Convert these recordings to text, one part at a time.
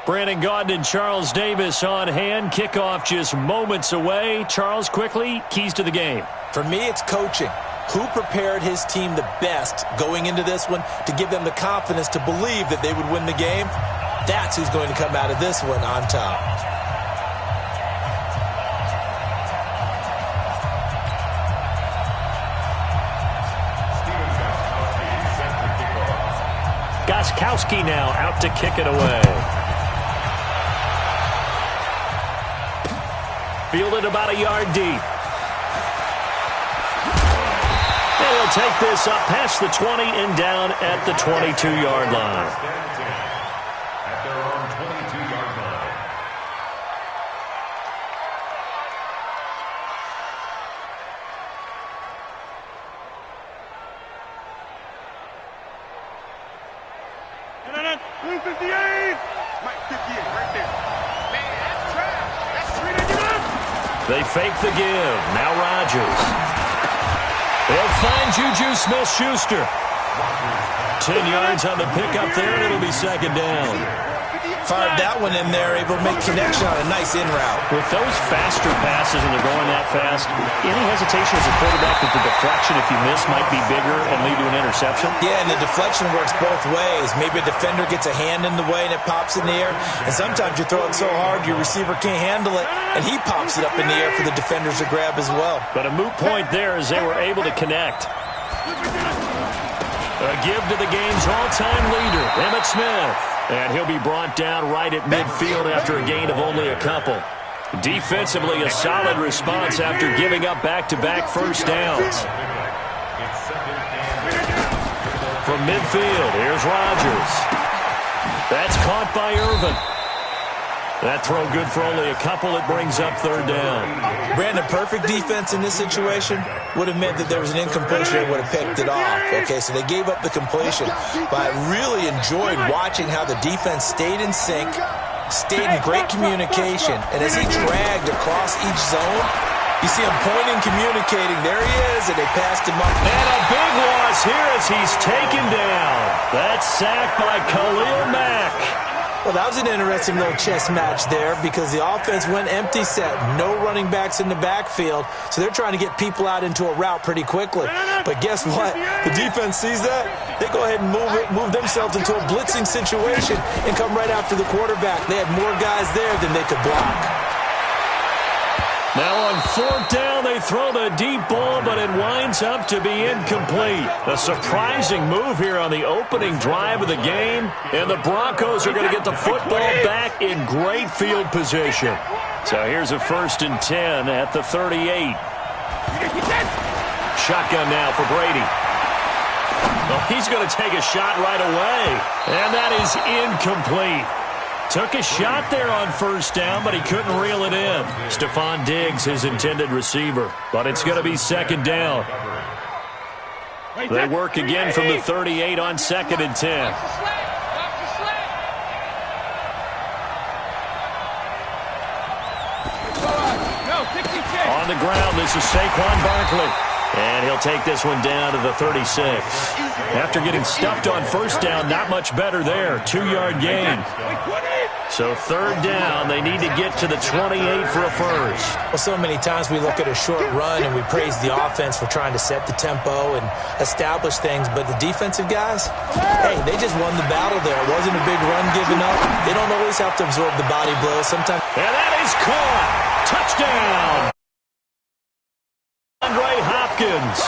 Brandon Gaudin and Charles Davis on hand. Kickoff just moments away. Charles, quickly, keys to the game. For me, it's coaching. Who prepared his team the best going into this one to give them the confidence to believe that they would win the game? That's who's going to come out of this one on top. Gostkowski now out to kick it away. Fielded about a yard deep. They'll take this up past the 20 and down at the 22-yard line. At their own 22-yard line. Blue 58! Mike 58, right there. Man, that's trash. That's 3 to give up. They fake the give. Now Rodgers. They'll find Juju Smith-Schuster. 10 yards on the pickup there, and it'll be second down. Fired that one in there, able to make connection on a nice in route. With those faster passes and they're going that fast, any hesitation as a quarterback that the deflection, if you miss, might be bigger and lead to an interception? Yeah, and the deflection works both ways. Maybe a defender gets a hand in the way and it pops in the air, and sometimes you throw it so hard your receiver can't handle it, and he pops it up in the air for the defenders to grab as well. But a moot point there as they were able to connect. A give to the game's all-time leader, Emmitt Smith. And he'll be brought down right at midfield after a gain of only a couple. Defensively, a solid response after giving up back-to-back first downs. From midfield, here's Rodgers. That's caught by Irvin. That throw good for only a couple. It brings up third down. Brandon, perfect defense in this situation would have meant that there was an incompletion and would have picked it off. Okay, so they gave up the completion. But I really enjoyed watching how the defense stayed in sync, stayed in great communication. And as he dragged across each zone, you see him pointing, communicating. There he is, and they passed him up. And a big loss here as he's taken down. That's sacked by Khalil Mack. Well, that was an interesting little chess match there because the offense went empty set. No running backs in the backfield, so they're trying to get people out into a route pretty quickly. But guess what? The defense sees that. They go ahead and move themselves into a blitzing situation and come right after the quarterback. They had more guys there than they could block. Now on fourth down, they throw the deep ball, but it winds up to be incomplete. A surprising move here on the opening drive of the game, and the Broncos are going to get the football back in great field position. So here's a 1st and 10 at the 38. Shotgun now for Brady. Well, he's going to take a shot right away, and that is incomplete. Took a shot there on first down, but he couldn't reel it in. Stephon Diggs, his intended receiver. But it's going to be second down. They work again from the 38 on 2nd and 10. On the ground, this is Saquon Barkley. And he'll take this one down to the 36. After getting stuffed on first down, not much better there. 2-yard gain. So third down, they need to get to the 28 for a first. Well, so many times we look at a short run and we praise the offense for trying to set the tempo and establish things. But the defensive guys, hey, they just won the battle there. It wasn't a big run given up. They don't always have to absorb the body blows. Sometimes. And that is caught. Touchdown. Andre Hopkins,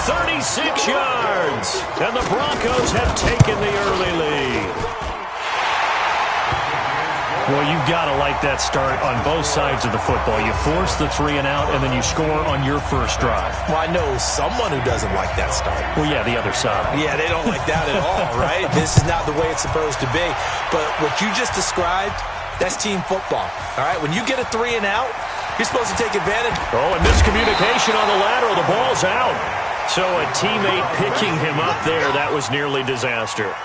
36 yards. And the Broncos have taken the early lead. Well, you've got to like that start on both sides of the football. You force the 3 and out, and then you score on your first drive. Well, I know someone who doesn't like that start. Well, yeah, the other side. Yeah, they don't like that at all, right? This is not the way it's supposed to be. But what you just described, that's team football, all right? When you get a 3 and out, you're supposed to take advantage. Oh, and miscommunication on the lateral. The ball's out. So a teammate picking him up there, that was nearly disaster.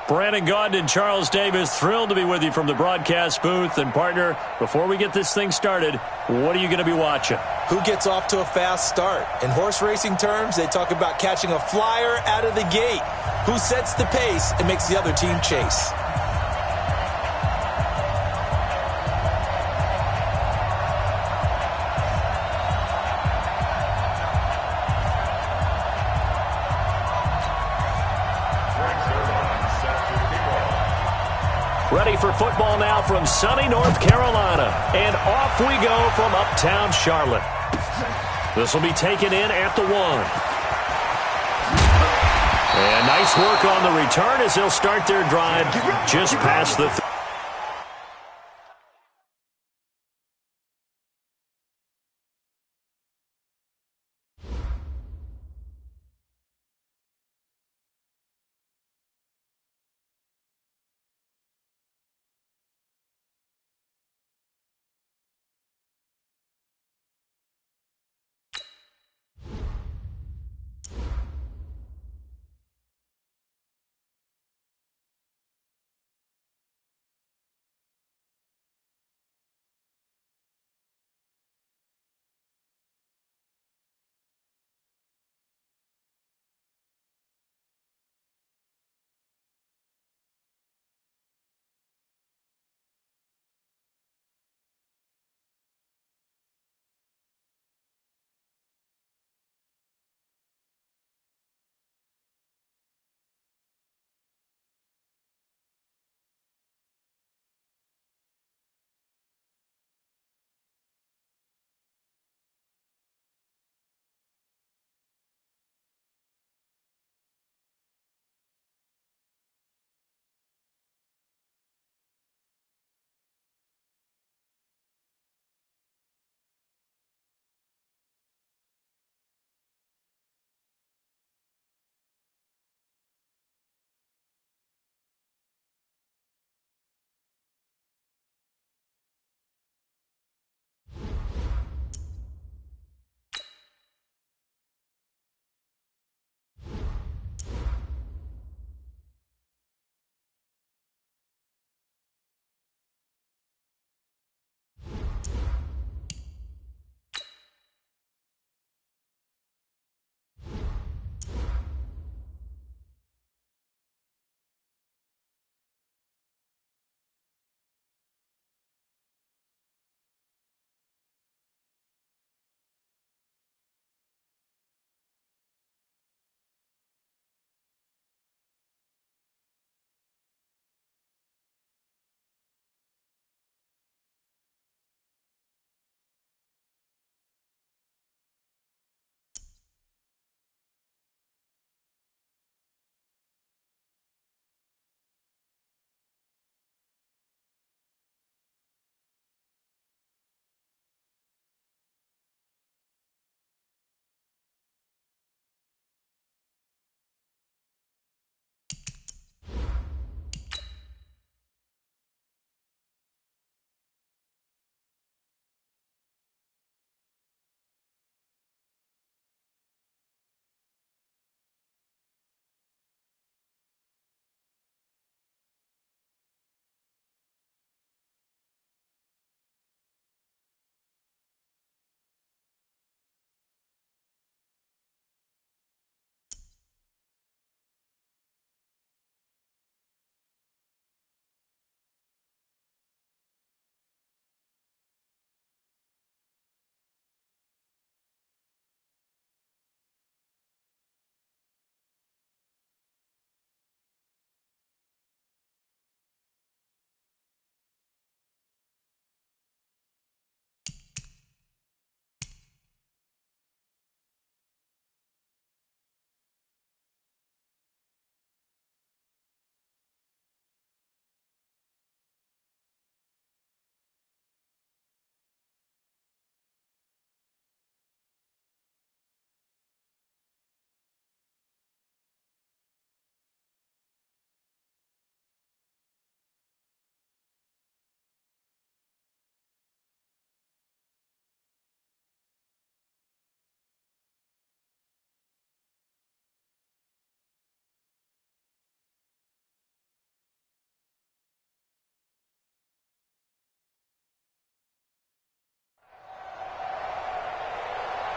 Brandon Gaudin and Charles Davis, thrilled to be with you from the broadcast booth. And, partner, before we get this thing started, what are you going to be watching? Who gets off to a fast start? In horse racing terms, they talk about catching a flyer out of the gate. Who sets the pace and makes the other team chase? Ready for football now from sunny North Carolina. And off we go from uptown Charlotte. This will be taken in at the 1. And nice work on the return as they'll start their drive just past the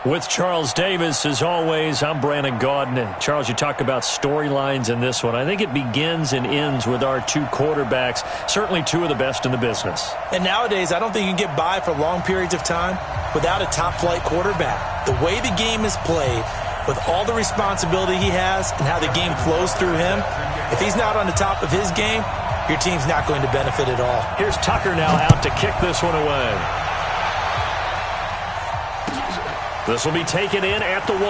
With Charles Davis, as always, I'm Brandon Gaudin. Charles, you talk about storylines in this one. I think it begins and ends with our two quarterbacks, certainly two of the best in the business. And nowadays, I don't think you can get by for long periods of time without a top-flight quarterback. The way the game is played, with all the responsibility he has and how the game flows through him, if he's not on the top of his game, your team's not going to benefit at all. Here's Tucker now out to kick this one away. This will be taken in at the 1.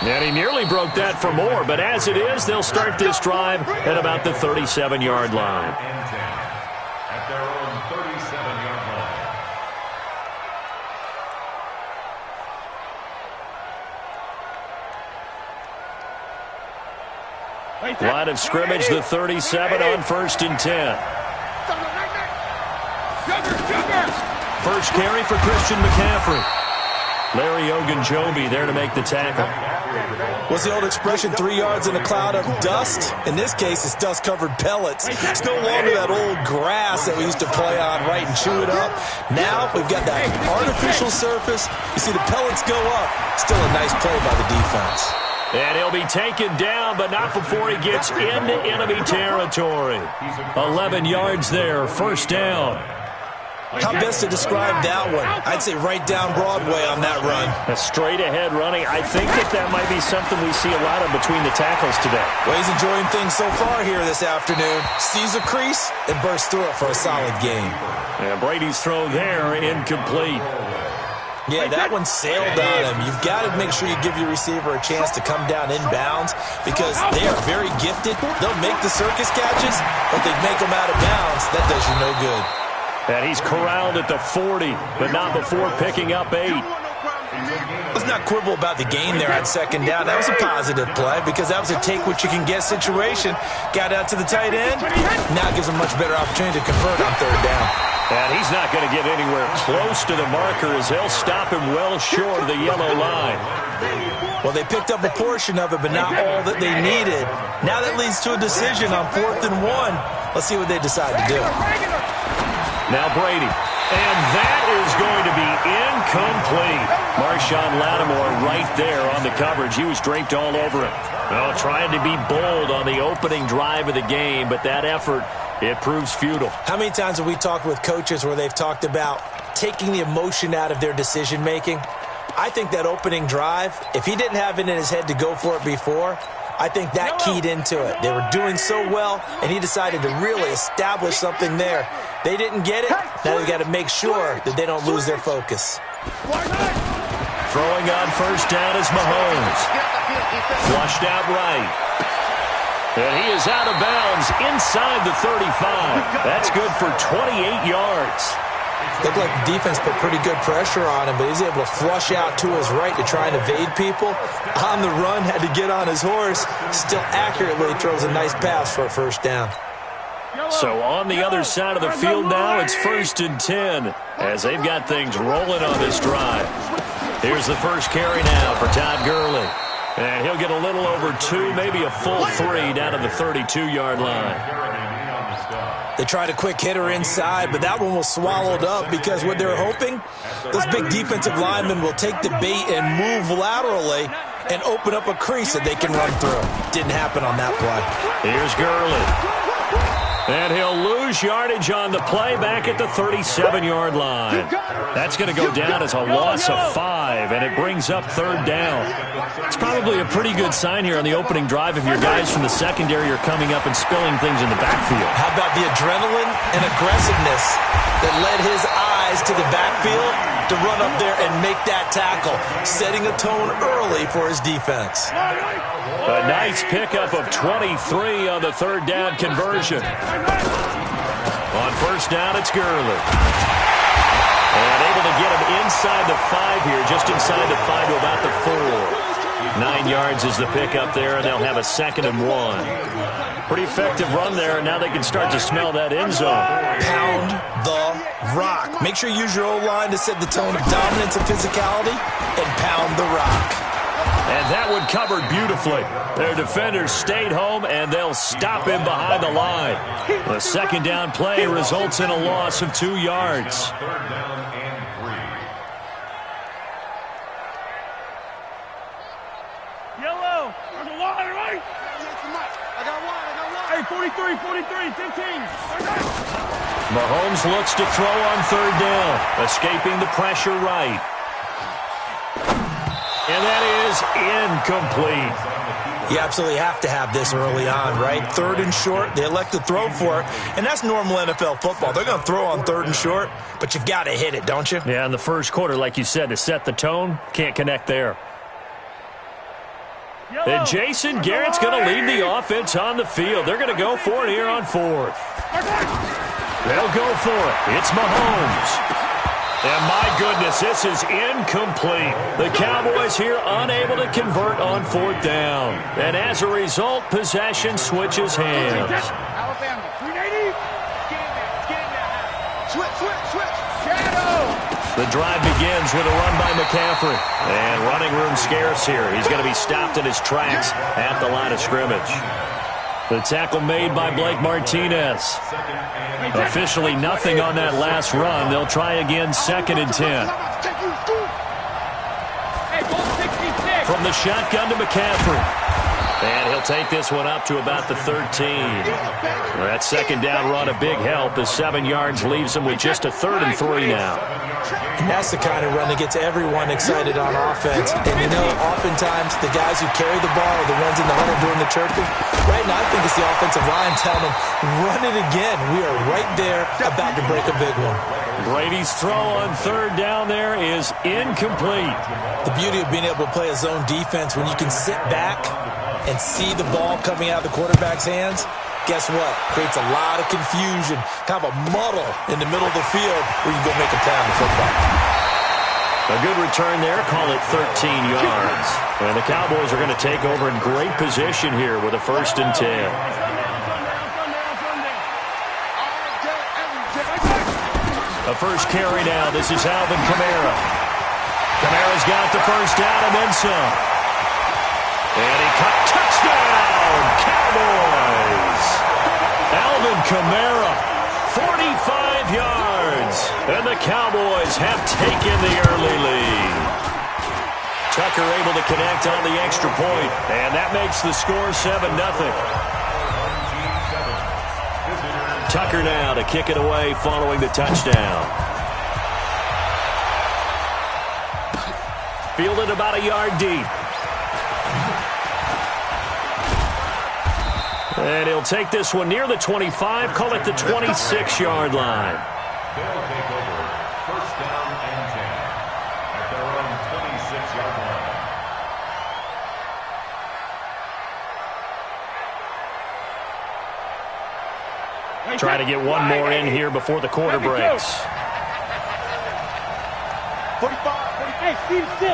And he nearly broke that for more, but as it is, they'll start this drive at about the 37-yard line. At their own 37-yard line. Line of scrimmage, the 37 on 1st and 10. First carry for Christian McCaffrey. Larry Ogunjobi there to make the tackle. What's the old expression, 3 yards in a cloud of dust? In this case, it's dust-covered pellets. It's no longer that old grass that we used to play on, right, and chew it up. Now we've got that artificial surface. You see the pellets go up. Still a nice play by the defense. And he'll be taken down, but not before he gets into enemy territory. 11 yards there, first down. How best to describe that one? I'd say right down Broadway on that run. A straight-ahead running. I think that might be something we see a lot of between the tackles today. Well, he's enjoying things so far here this afternoon. Sees a crease and bursts through it for a solid gain. And Brady's throw there, incomplete. Yeah, that one sailed on him. You've got to make sure you give your receiver a chance to come down inbounds because they are very gifted. They'll make the circus catches, but they make them out of bounds. That does you no good. And he's corralled at the 40, but not before picking up 8. Let's not quibble about the gain there on second down. That was a positive play because that was a take-what-you-can-get situation. Got out to the tight end. Now gives him a much better opportunity to convert on third down. And he's not going to get anywhere close to the marker as they'll stop him well short of the yellow line. Well, they picked up a portion of it, but not all that they needed. Now that leads to a decision on 4th and 1. Let's see what they decide to do. Now Brady. And that is going to be incomplete. Marshawn Lattimore right there on the coverage. He was draped all over him. Well, trying to be bold on the opening drive of the game, but that effort, it proves futile. How many times have we talked with coaches where they've talked about taking the emotion out of their decision-making? I think that opening drive, if he didn't have it in his head to go for it before, I think that keyed into it. They were doing so well, and he decided to really establish something there. They didn't get it. Now they've got to make sure that they don't lose their focus. Throwing on first down is Mahomes. Flushed out right. And he is out of bounds inside the 35. That's good for 28 yards. Looked like the defense put pretty good pressure on him, but he's able to flush out to his right to try and evade people. On the run, had to get on his horse. Still accurately throws a nice pass for a first down. So on the other side of the field now, it's 1st and 10 as they've got things rolling on this drive. Here's the first carry now for Todd Gurley. And he'll get a little over 2, maybe a full 3 down to the 32-yard line. They tried a quick hitter inside, but that one was swallowed up because what they're hoping, those big defensive linemen will take the bait and move laterally and open up a crease that they can run through. Didn't happen on that play. Here's Gurley. And he'll lose yardage on the play back at the 37-yard line. That's going to go down as a loss of 5, and it brings up third down. It's probably a pretty good sign here on the opening drive if your guys from the secondary are coming up and spilling things in the backfield. How about the adrenaline and aggressiveness that led his eyes to the backfield to run up there and make that tackle, setting a tone early for his defense. A nice pickup of 23 on the third down conversion. On first down, it's Gurley. And able to get him inside the 5 here, just inside the 5 to about the 4. 9 yards is the pickup there, and they'll have a 2nd and 1. Pretty effective run there, and now they can start to smell that end zone. Pound the rock. Make sure you use your O-line to set the tone of dominance and physicality, and pound the rock. And that one covered beautifully. Their defenders stayed home, and they'll stop him behind the line. The second down play results in a loss of 2 yards. Third down and 3. Yellow. There's a line, right? I got one. Hey, 43, 15. Mahomes looks to throw on third down, escaping the pressure right. And that is incomplete. You absolutely have to have this early on, right? Third and short, they elect to throw for it, and that's normal NFL football. They're going to throw on third and short, but you've got to hit it, don't you? Yeah, in the first quarter, like you said, to set the tone, can't connect there. And Jason Garrett's going to lead the offense on the field. They're going to go for it here on fourth. They'll go for it. It's Mahomes. And my goodness, this is incomplete. The Cowboys here unable to convert on fourth down. And as a result, possession switches hands. Alabama, 380. Get in there. Switch. Shadow. The drive begins with a run by McCaffrey. And running room scarce here. He's going to be stopped in his tracks at the line of scrimmage. The tackle made by Blake Martinez. Officially nothing on that last run. They'll try again, 2nd and 10. From the shotgun to McCaffrey. And he'll take this one up to about the 13. That second down run, a big help, as 7 yards leaves him with just a 3rd and 3 now. And that's the kind of run that gets everyone excited on offense. And you know, oftentimes the guys who carry the ball are the ones in the huddle doing the chirping. Right now, I think it's the offensive line telling them, run it again. We are right there about to break a big one. Brady's throw on third down there is incomplete. The beauty of being able to play a zone defense when you can sit back and see the ball coming out of the quarterback's hands, guess what? Creates a lot of confusion, kind of a muddle in the middle of the field where you can go make a play on the football. A good return there, call it 13 yards. And the Cowboys are going to take over in great position here with a 1st and 10. A first carry now. This is Alvin Kamara. Kamara's got the first down and then some. And he caught. Touchdown, Cowboys! Alvin Kamara, 45 yards. And the Cowboys have taken the early lead. Tucker able to connect on the extra point. And that makes the score 7-0. Tucker now to kick it away following the touchdown. Fielded about a yard deep. And he'll take this one near the 25, call it the 26-yard line. They'll take over 1st down and 10 at their own 26-yard line. Trying to get one more in here before the quarter breaks. 45. Hey, Steve 6.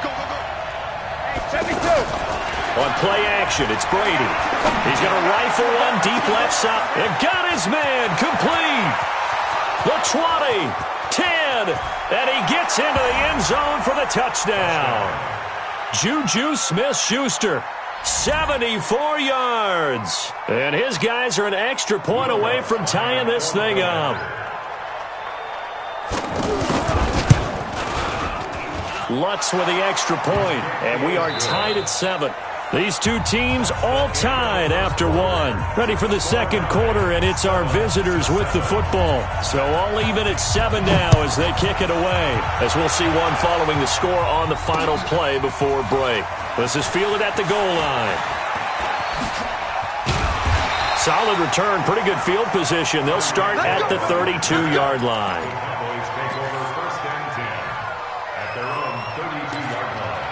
Go. Hey, 72. On play action, it's Brady. He's going to rifle one deep left side. And got his man complete. The 20, 10, and he gets into the end zone for the touchdown. Juju Smith-Schuster, 74 yards. And his guys are an extra point away from tying this thing up. Lutz with the extra point, and we are tied at 7. These two teams all tied after one. Ready for the second quarter, and it's our visitors with the football. So all even at 7 now as they kick it away. As we'll see one following the score on the final play before break. This is fielded at the goal line. Solid return, pretty good field position. They'll start at the 32-yard line. Cowboys take over 1st and 10 at their own 32-yard line.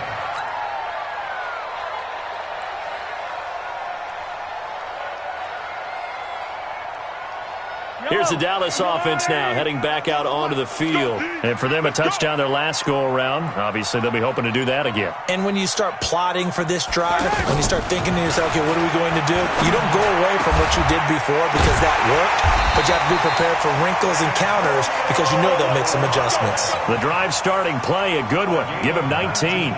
Here's the Dallas offense now, heading back out onto the field. And for them, a touchdown their last go-around. Obviously, they'll be hoping to do that again. And when you start plotting for this drive, when you start thinking to yourself, okay, what are we going to do? You don't go away from what you did before because that worked, but you have to be prepared for wrinkles and counters because you know they'll make some adjustments. The drive starting play, a good one. Give him 19.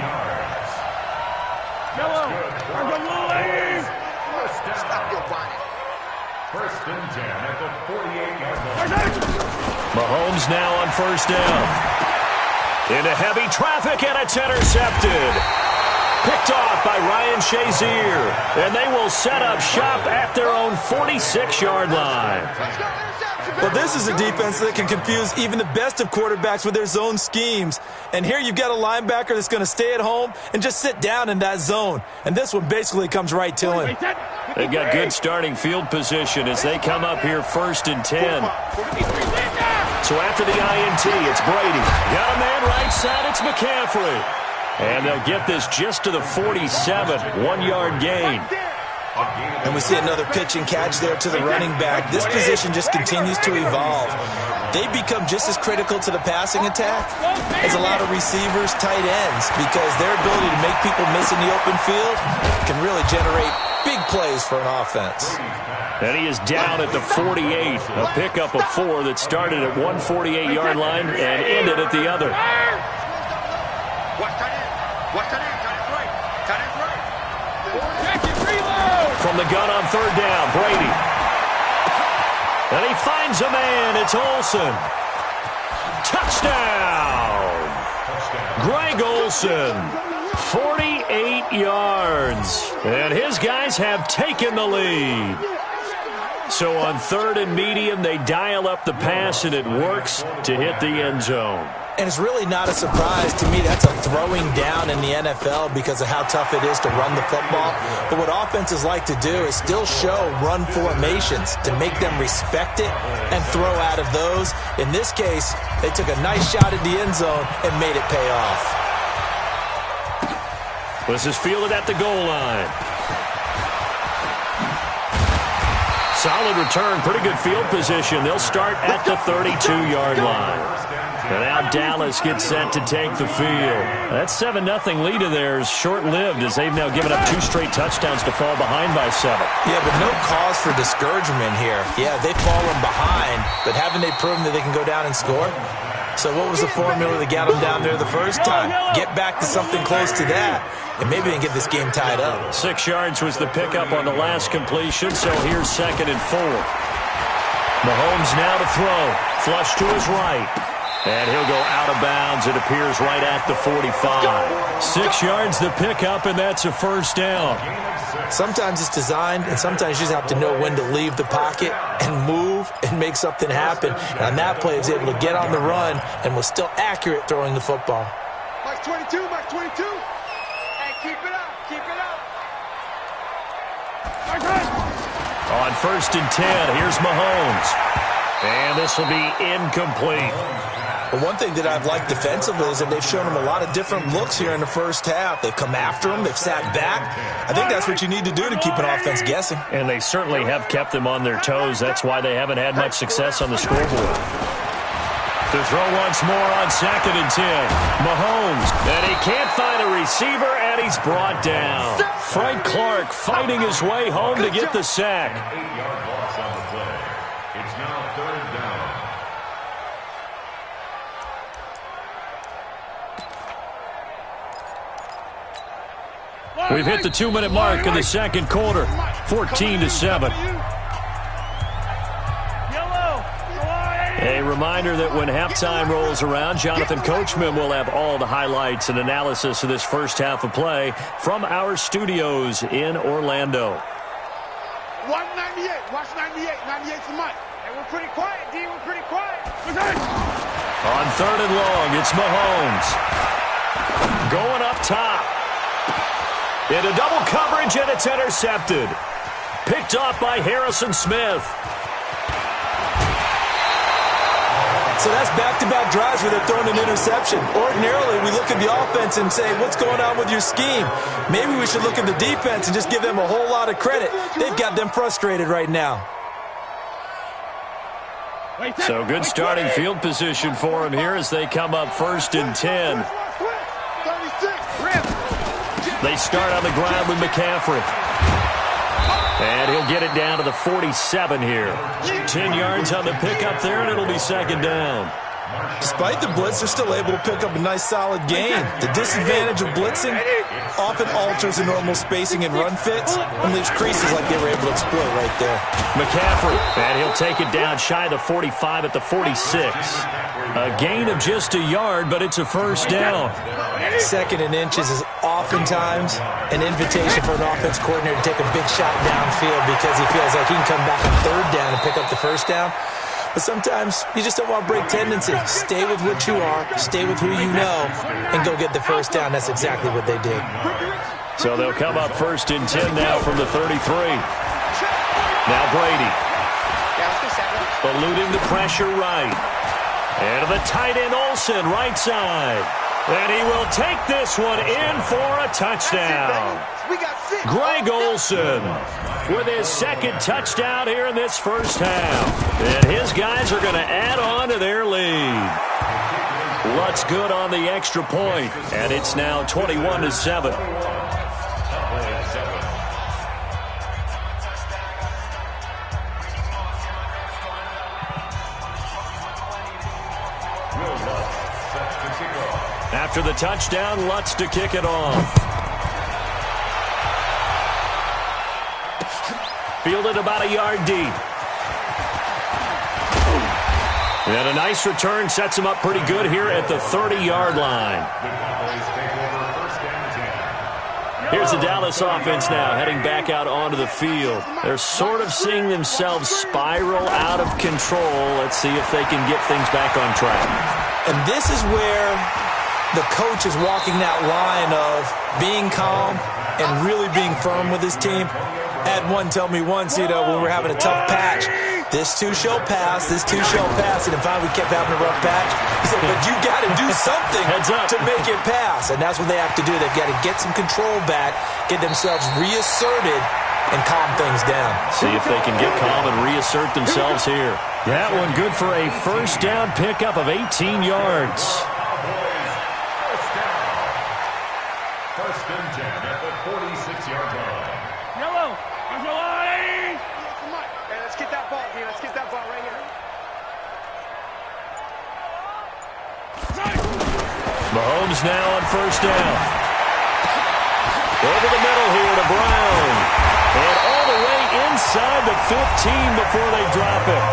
First and 10 at the 48-yard line. Mahomes now on first down. Into heavy traffic, and it's intercepted. Picked off by Ryan Shazier. And they will set up shop at their own 46-yard line. Well, this is a defense that can confuse even the best of quarterbacks with their zone schemes. And here you've got a linebacker that's going to stay at home and just sit down in that zone. And this one basically comes right to him. They've got good starting field position as they come up here first and 10. So after the INT, it's Brady. Got a man right side, it's McCaffrey. And they'll get this just to the 47, 1-yard gain. And we see another pitch and catch there to the running back. This position just continues to evolve. They become just as critical to the passing attack as a lot of receivers, tight ends, because their ability to make people miss in the open field can really generate big plays for an offense. And he is down at the 48, a pickup of 4 that started at one 48-yard line and ended at the other. From the gun on third down, Brady. And he finds a man. It's Olsen. Touchdown! Greg Olsen, 48 yards. And his guys have taken the lead. So on third and medium, they dial up the pass, and it works to hit the end zone. And it's really not a surprise to me. That's a throwing down in the NFL because of how tough it is to run the football. But what offenses like to do is still show run formations to make them respect it and throw out of those. In this case, they took a nice shot at the end zone and made it pay off. This is fielded at the goal line. Solid return, pretty good field position. They'll start at the 32-yard line. And now Dallas gets set to take the field. That 7-0 lead of theirs short-lived as they've now given up 2 straight touchdowns to fall behind by 7. Yeah, but no cause for discouragement here. Yeah, they've fallen behind, but haven't they proven that they can go down and score? So what was the formula that got them down there the first time? Get back to something close to that, and maybe they can get this game tied up. 6 yards was the pickup on the last completion, so here's 2nd and 4. Mahomes now to throw. Flush to his right. And he'll go out of bounds, it appears, right at the 45. 6 yards the pickup, and that's a first down. Sometimes it's designed, and sometimes you just have to know when to leave the pocket and move and make something happen. And on that play, he was able to get on the run and was still accurate throwing the football. Mike 22, Mike 22. Hey, keep it up, keep it up. On first and 10, here's Mahomes. And this will be incomplete. But one thing that I've liked defensively is that they've shown him a lot of different looks here in the first half. They've come after him. They've sat back. I think that's what you need to do to keep an offense guessing. And they certainly have kept them on their toes. That's why they haven't had much success on the scoreboard. To throw once more on 2nd and 10. Mahomes. And he can't find a receiver, and he's brought down. Frank Clark fighting his way home to get the sack. 8-yard loss on the play. It's now 3rd down. We've hit the 2-minute mark in the second quarter. 14-7. A reminder that when halftime rolls around, Jonathan Coachman will have all the highlights and analysis of this first half of play from our studios in Orlando. Watch 98. Watch 98. 98's the mic. Hey, we're pretty quiet, D. We're pretty quiet. On 3rd and long, it's Mahomes. Going up top. Into double coverage, and it's intercepted. Picked off by Harrison Smith. So that's back-to-back drives where they're throwing an interception. Ordinarily, we look at the offense and say, what's going on with your scheme? Maybe we should look at the defense and just give them a whole lot of credit. They've got them frustrated right now. So good starting field position for him here as they come up 1st and 10. They start on the ground with McCaffrey. And he'll get it down to the 47 here. 10 yards on the pickup there, and it'll be 2nd down. Despite the blitz, they're still able to pick up a nice solid gain. The disadvantage of blitzing often alters the normal spacing and run fits and leaves creases like they were able to exploit right there. McCaffrey, and he'll take it down shy of the 45 at the 46. A gain of just a yard, but it's a first down. Second and inches is oftentimes an invitation for an offense coordinator to take a big shot downfield because he feels like he can come back on third down and pick up the first down. But sometimes you just don't want to break tendency. Stay with what you are, stay with who you know, and go get the first down. That's exactly what they did. So they'll come up first and 10 now from the 33. Now Brady. Eluding the pressure right. And the tight end Olsen, right side. And he will take this one in for a touchdown. Greg Olsen with his second touchdown here in this first half. And his guys are going to add on to their lead. Lutz good on the extra point, and it's now 21-7. After the touchdown, Lutz to kick it off. Fielded about a yard deep. And a nice return sets him up pretty good here at the 30-yard line. Here's the Dallas offense now heading back out onto the field. They're sort of seeing themselves spiral out of control. Let's see if they can get things back on track. And this is where the coach is walking that line of being calm and really being firm with his team. Had one tell me once, when we're having a tough patch, this too shall pass, this too shall pass. And if we kept having a rough patch, he said, but you got to do something to make it pass. And that's what they have to do. They've got to get some control back, get themselves reasserted, and calm things down. See if they can get calm and reassert themselves here. That one good for a first down pickup of 18 yards. First and 10 at the 46-yard line. Yellow, on your line. Hey, let's get that ball here. Let's get that ball right here. Mahomes now on first down. Over the middle here to Brown. And all the way inside the 15 before they drop it.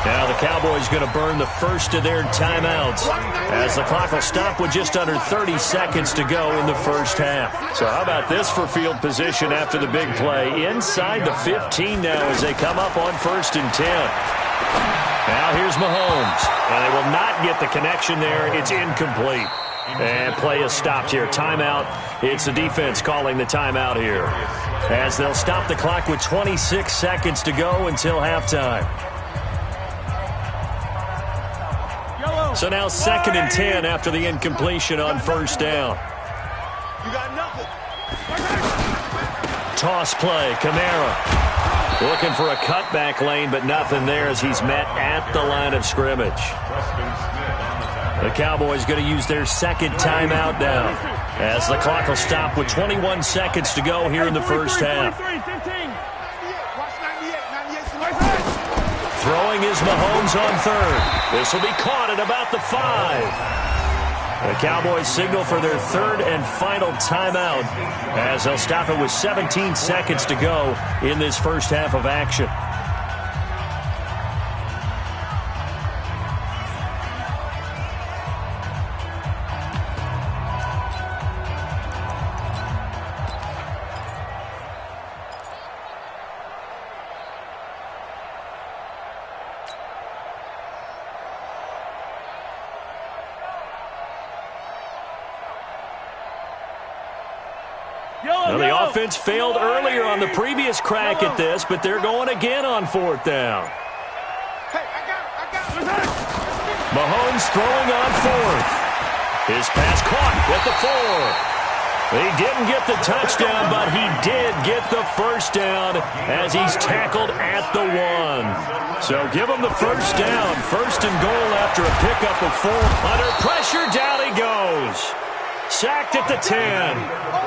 Now the Cowboys going to burn the first of their timeouts as the clock will stop with just under 30 seconds to go in the first half. So how about this for field position after the big play? Inside the 15 now as they come up on first and 10. Now here's Mahomes. And they will not get the connection there. It's incomplete. And play is stopped here. Timeout. It's the defense calling the timeout here as they'll stop the clock with 26 seconds to go until halftime. So now second and 10 after the incompletion on first down. You got nothing. Toss play, Kamara. Looking for a cutback lane, but nothing there as he's met at the line of scrimmage. The Cowboys going to use their second timeout now as the clock will stop with 21 seconds to go here in the first half. Throwing is Mahomes on third. This will be caught at about the 5. The Cowboys signal for their third and final timeout as they'll stop it with 17 seconds to go in this first half of action. Well, the offense failed earlier on the previous crack at this, but they're going again on fourth down. Mahomes throwing on fourth. His pass caught at the 4. He didn't get the touchdown, but he did get the first down as he's tackled at the 1. So give him the first down. First and goal after a pickup of 4. Under pressure, down he goes. Sacked at the 10.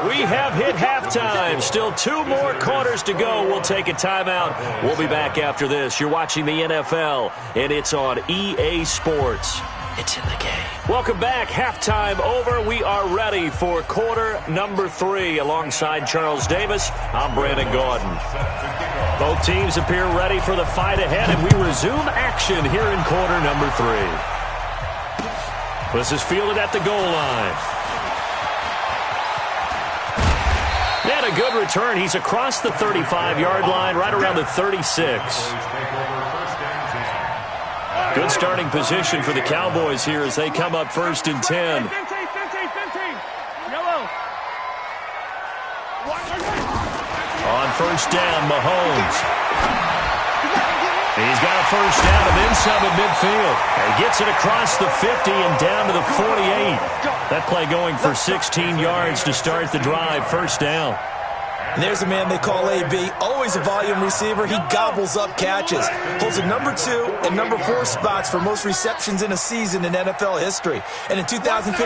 We have hit halftime. Still 2 more quarters to go. We'll take a timeout. We'll be back after this. You're watching the NFL, and it's on EA Sports. It's in the game. Welcome back. Halftime over. We are ready for quarter number 3. Alongside Charles Davis, I'm Brandon Gaudin. Both teams appear ready for the fight ahead, and we resume action here in quarter number 3. This is fielded at the goal line. And a good return. He's across the 35-yard line, right around the 36. Good starting position for the Cowboys here as they come up 1st and 10. 15. Yellow. On 1st down, Mahomes. He's got a 1st down and then some at midfield. He gets it across the 50 and down to the 48. That play going for 16 yards to start the drive. 1st down. And there's a man they call AB, always a volume receiver. He gobbles up catches. Holds the number 2 and number 4 spots for most receptions in a season in NFL history. And in 2015,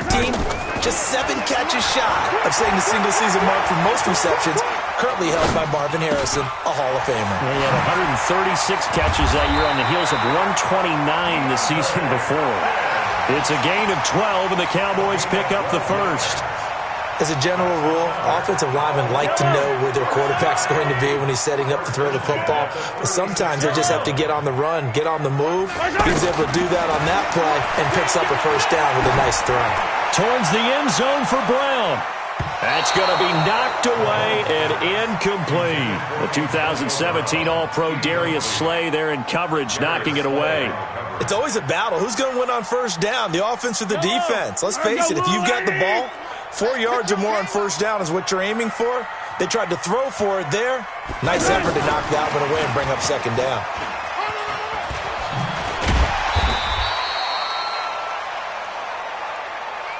just 7 catches shy of setting the single-season mark for most receptions, currently held by Marvin Harrison, a Hall of Famer. He had 136 catches that year on the heels of 129 the season before. It's a gain of 12, and the Cowboys pick up the 1st. As a general rule, offensive linemen like to know where their quarterback's going to be when he's setting up to throw the football. But sometimes they just have to get on the run, get on the move. He was able to do that on that play and picks up a 1st down with a nice throw. Towards the end zone for Brown. That's going to be knocked away and incomplete. The 2017 All-Pro Darius Slay there in coverage, knocking it away. It's always a battle. Who's going to win on 1st down, the offense or the defense? Let's face it, if you've got the ball, 4 yards or more on 1st down is what you're aiming for. They tried to throw for it there. Nice effort to knock that one away and bring up 2nd down.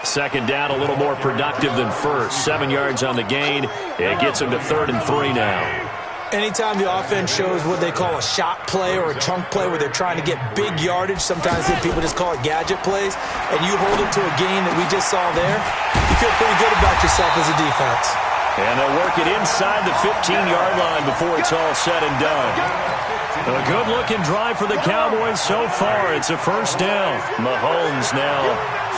Second down, a little more productive than 1st. 7 yards on the gain. It gets them to 3rd and 3 now. Anytime the offense shows what they call a shot play or a chunk play where they're trying to get big yardage, sometimes people just call it gadget plays, and you hold it to a gain that we just saw there, you feel pretty good about yourself as a defense. And they'll work it inside the 15-yard line before it's all said and done. A good-looking drive for the Cowboys so far. It's a 1st down. Mahomes now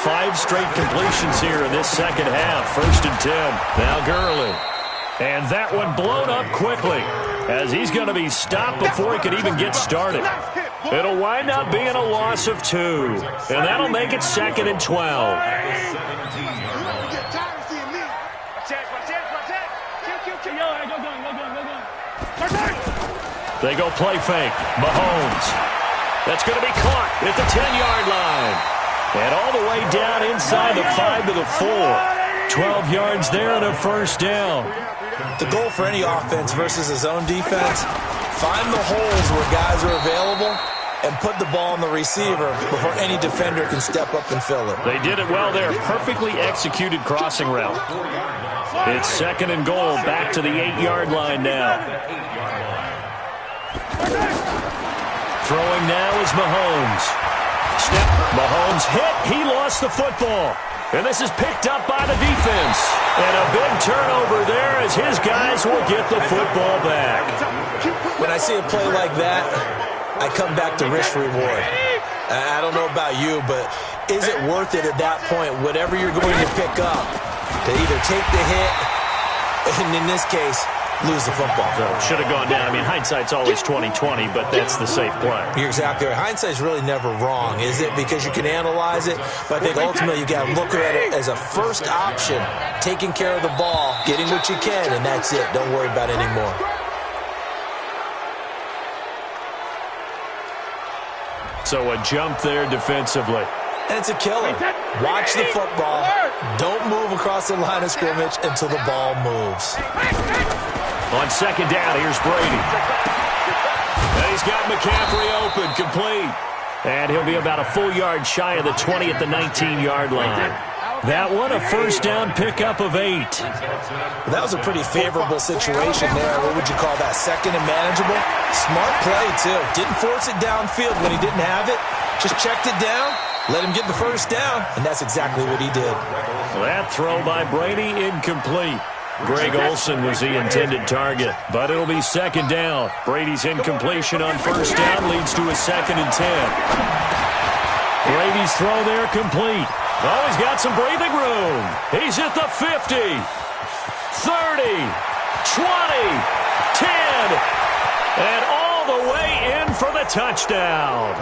5 straight completions here in this second half. 1st and 10. Now Gurley. And that one blown up quickly as he's going to be stopped before he could even get started. It'll wind up being a loss of 2. And that'll make it 2nd and 12. They go play fake. Mahomes. That's going to be caught at the 10-yard line. And all the way down inside the 5 to the 4. 12 yards there and a 1st down. The goal for any offense versus his own defense, find the holes where guys are available and put the ball on the receiver before any defender can step up and fill it. They did it well there. Perfectly executed crossing route. It's 2nd and goal, back to the 8-yard line now. Throwing now is Mahomes. Mahomes hit. He lost the football. And this is picked up by the defense. And a big turnover there as his guys will get the football back. When I see a play like that, I come back to risk reward. I don't know about you, but is it worth it at that point, whatever you're going to pick up, to either take the hit, and in this case, lose the football? So should have gone down. I mean, hindsight's always 20/20, but that's the safe play. You're exactly right. Hindsight's really never wrong, is it? Because you can analyze it, but I think ultimately you got to look at it as a first option, taking care of the ball, getting what you can, and that's it. Don't worry about it anymore. So a jump there defensively. And it's a killer. Watch the football. Don't move across the line of scrimmage until the ball moves. On 2nd down, here's Brady. And he's got McCaffrey open, complete. And he'll be about a full yard shy of the 20 at the 19-yard line. That one, a 1st down pickup of 8. That was a pretty favorable situation there. What would you call that? 2nd and manageable? Smart play, too. Didn't force it downfield when he didn't have it. Just checked it down Let him get the first down, and that's exactly what he did. That throw by Brady incomplete. Greg Olsen was the intended target, but it'll be second down. Brady's incompletion on first down leads to a 2nd and 10. Brady's throw there complete. Oh, he's got some breathing room. He's at the 50, 30, 20, 10, and all the way in for the touchdown.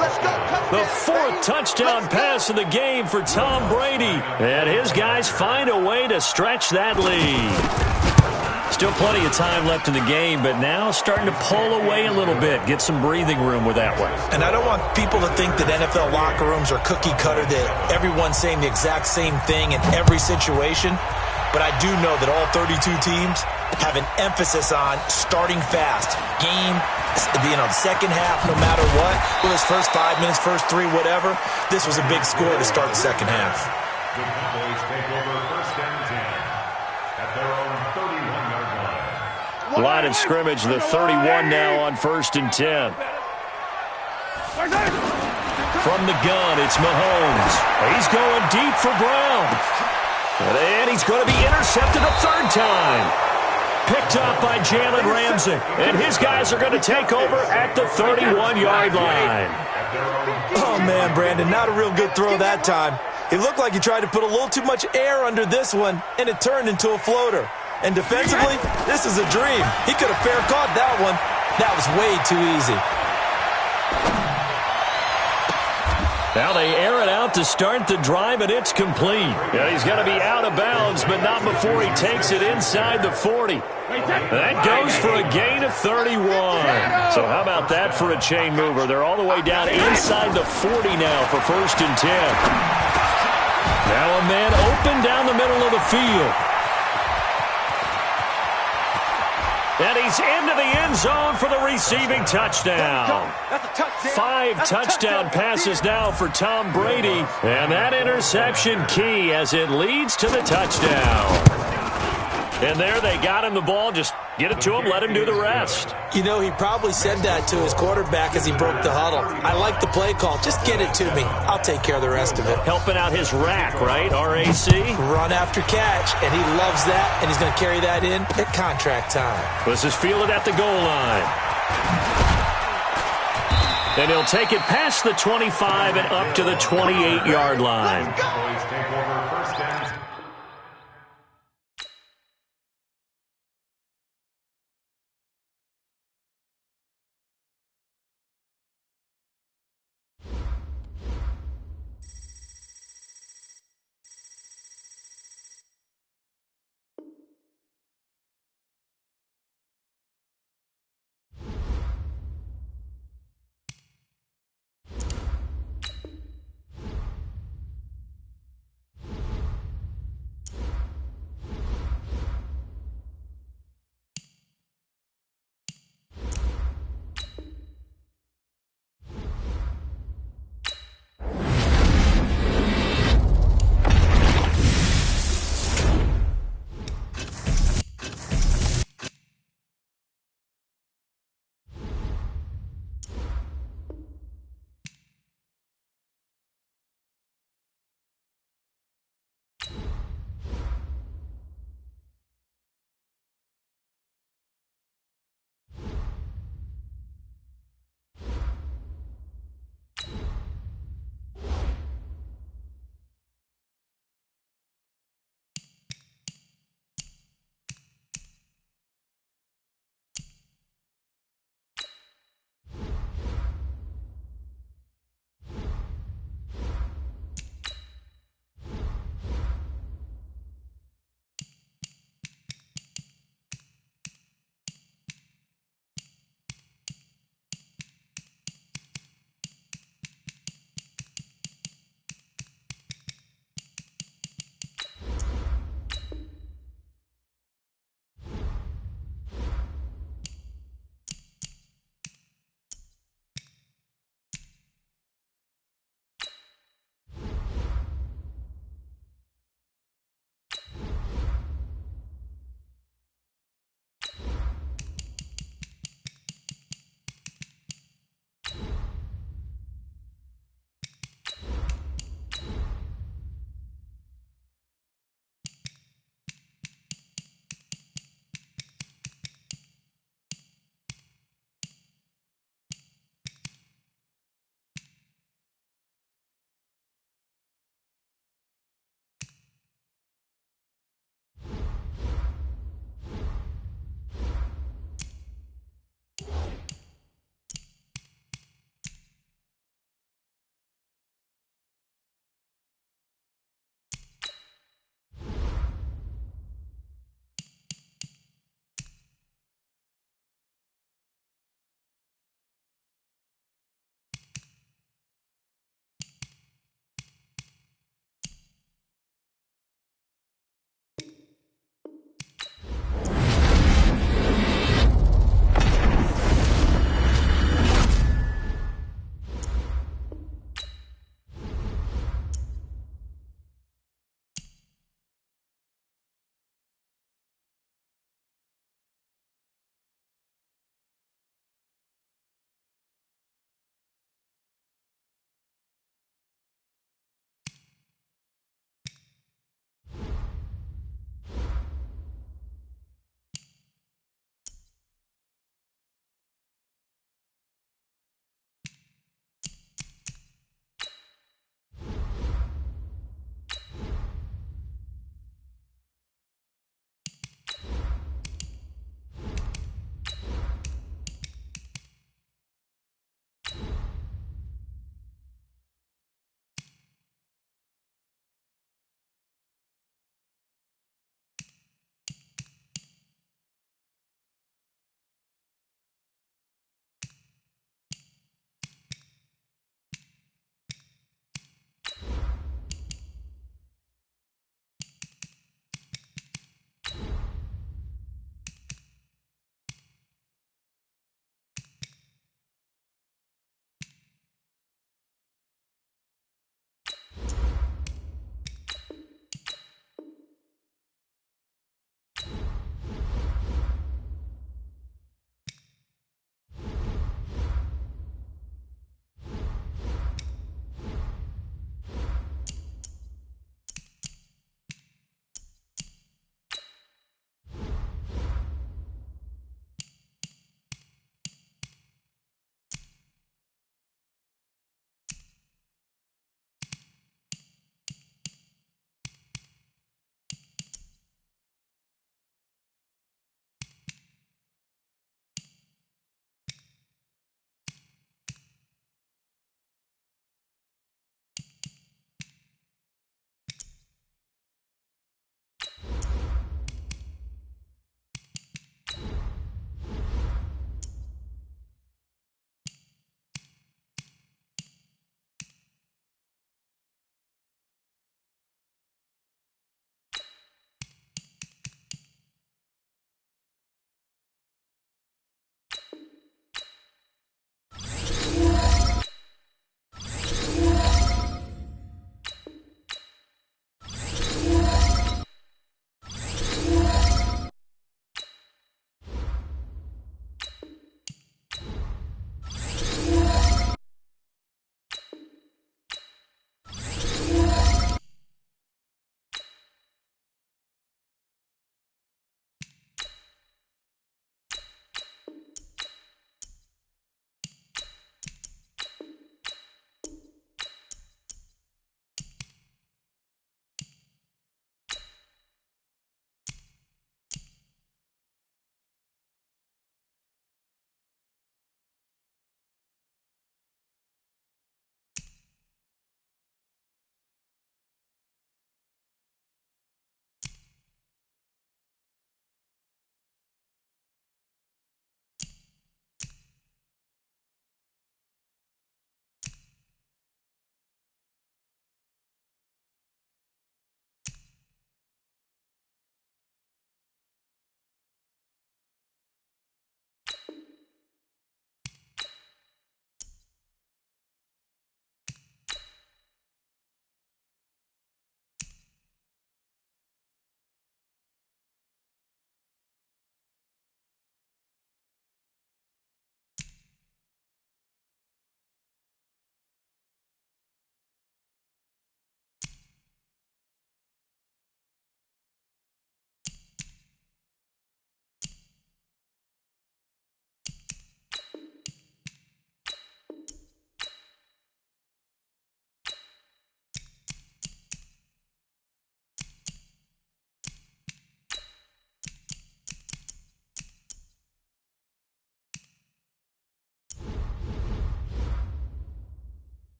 The 4th touchdown pass of the game for Tom Brady. And his guys find a way to stretch that lead. Still plenty of time left in the game, but now starting to pull away a little bit. Get some breathing room with that one. And I don't want people to think that NFL locker rooms are cookie cutter, that everyone's saying the exact same thing in every situation. But I do know that all 32 teams have an emphasis on starting fast. Game, second half, no matter what. Well, his first 5 minutes, first 3, whatever. This was a big score to start the second half. The Cowboys take over first and 10 at their own 31-yard line. Line of scrimmage, the 31 now on first and 10. From the gun, it's Mahomes. He's going deep for Brown. And he's going to be intercepted a 3rd time. Picked up by Jalen Ramsey. And his guys are going to take over at the 31-yard line. Oh, man, Brandon, not a real good throw that time. It looked like he tried to put a little too much air under this one, and it turned into a floater. And defensively, this is a dream. He could have fair caught that one. That was way too easy. Now they air it out to start the drive, and it's complete. Yeah, he's going to be out of bounds, but not before he takes it inside the 40. That goes for a gain of 31. So how about that for a chain mover? They're all the way down inside the 40 now for first and 10. Now a man open down the middle of the field. And he's into the end zone for the receiving touchdown. 5 touchdown passes now for Tom Brady. And that interception key as it leads to the touchdown. And there they got him the ball. Just get it to him, let him do the rest. You know, he probably said that to his quarterback as he broke the huddle. I like the play call. Just get it to me. I'll take care of the rest of it. Helping out his rack, right? R-A-C? Run after catch, and he loves that, and he's going to carry that in at contract time. This is fielded at the goal line. And he'll take it past the 25 and up to the 28-yard line. Cowboys take over first and